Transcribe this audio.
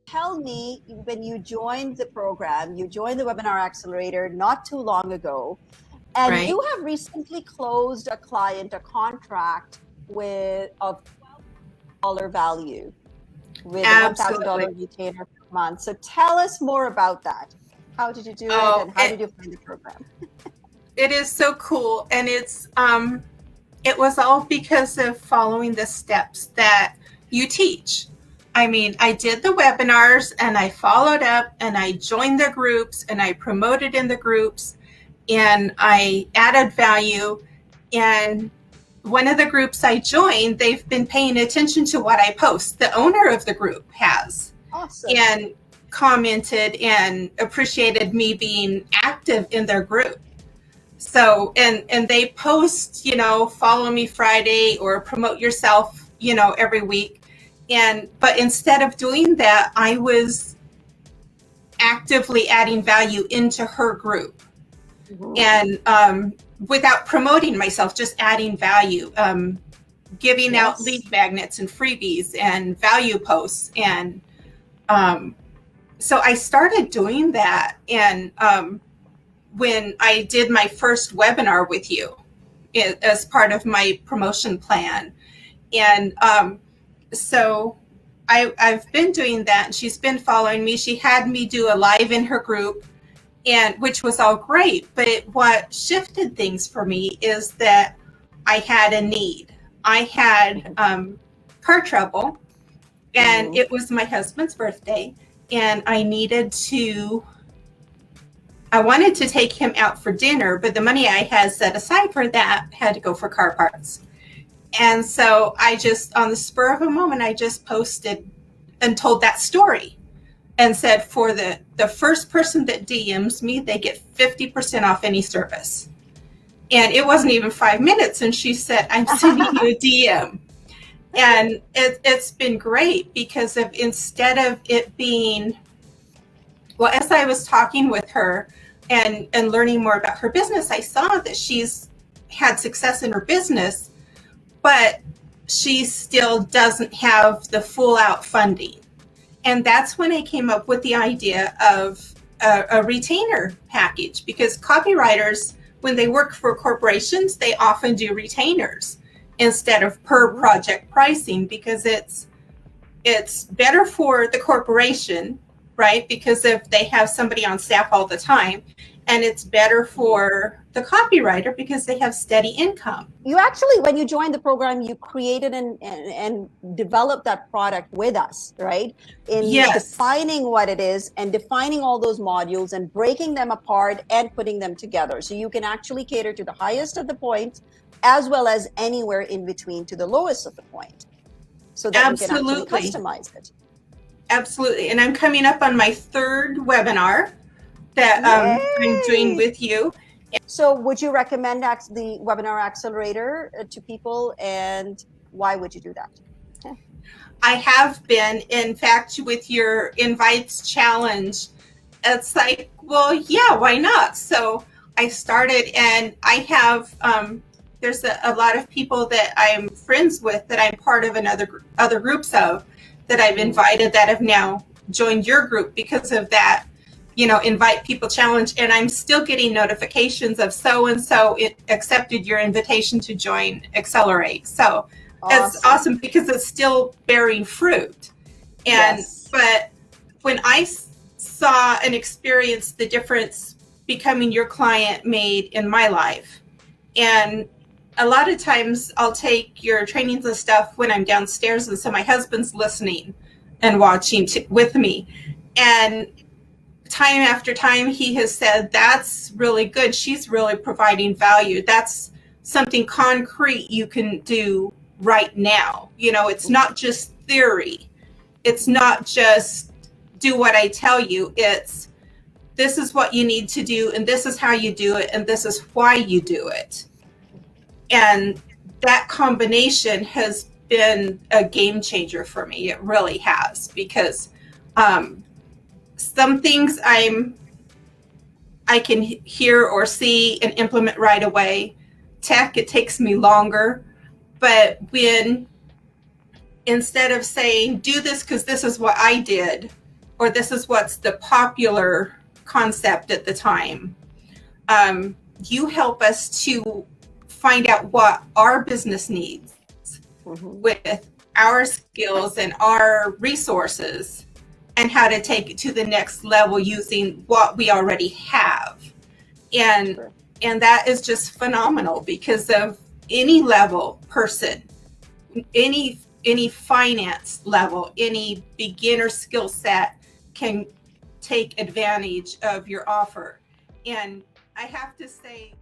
tell me, when you joined the program, you joined the Webinar Accelerator not too long ago, and Right. you have recently closed a contract of $12 value with a $1,000 retainer per month. So tell us more about that. How did you do it, and how did you find the program? It is so cool, and it was all because of following the steps that you teach. I mean, I did the webinars and I followed up and I joined the groups and I promoted in the groups and I added value. And one of the groups I joined, they've been paying attention to what I post. The owner of the group has. Awesome. And commented and appreciated me being active in their group. So, and they post, follow me Friday or promote yourself, every week. But instead of doing that, I was actively adding value into her group. Mm-hmm. And without promoting myself, just adding value, giving out lead magnets and freebies and value posts. And so I started doing that. And when I did my first webinar with you as part of my promotion plan. And so I've been doing that, and she's been following me. She had me do a live in her group, and which was all great. But what shifted things for me is that I had a need. I had car trouble, and it was my husband's birthday, and I wanted to take him out for dinner, but the money I had set aside for that had to go for car parts. And so I just, on the spur of a moment, I just posted and told that story and said, for the first person that DMs me, they get 50% off any service. And it wasn't even 5 minutes. And she said, I'm sending you a DM. And it's been great because instead of it being, well, as I was talking with her and learning more about her business, I saw that she's had success in her business, but she still doesn't have the full out funding. And that's when I came up with the idea of a retainer package, because copywriters, when they work for corporations, they often do retainers instead of per project pricing, because it's better for the corporation, right? Because if they have somebody on staff all the time, and it's better for the copywriter because they have steady income. You actually, when you joined the program, you created and developed that product with us, right? In defining what it is and defining all those modules and breaking them apart and putting them together. So you can actually cater to the highest of the points as well as anywhere in between to the lowest of the point. So that you can actually customize it. Absolutely. And I'm coming up on my third webinar that I'm doing with you. So would you recommend the Webinar Accelerator to people, and why would you do that? I have been. In fact, with your invites challenge, it's like, well, yeah, why not? So I started, and I have, there's a lot of people that I'm friends with that I'm part of other groups of that I've invited that have now joined your group because of that, invite people challenge. And I'm still getting notifications of so-and-so accepted your invitation to join Accelerate. So it's awesome because it's still bearing fruit. And, but when I saw and experienced the difference becoming your client made in my life, and a lot of times I'll take your trainings and stuff when I'm downstairs, and so my husband's listening and watching with me. And time after time, he has said, that's really good. She's really providing value. That's something concrete you can do right now. It's not just theory. It's not just do what I tell you. It's this is what you need to do, and this is how you do it, and this is why you do it. And that combination has been a game changer for me. It really has, because some things I can hear or see and implement right away. Tech, it takes me longer. But when, instead of saying, do this because this is what I did, or this is what's the popular concept at the time. You help us to find out what our business needs with our skills and our resources, and how to take it to the next level using what we already have. And that is just phenomenal, because of any level person, any finance level, any beginner skill set can take advantage of your offer. And I have to say,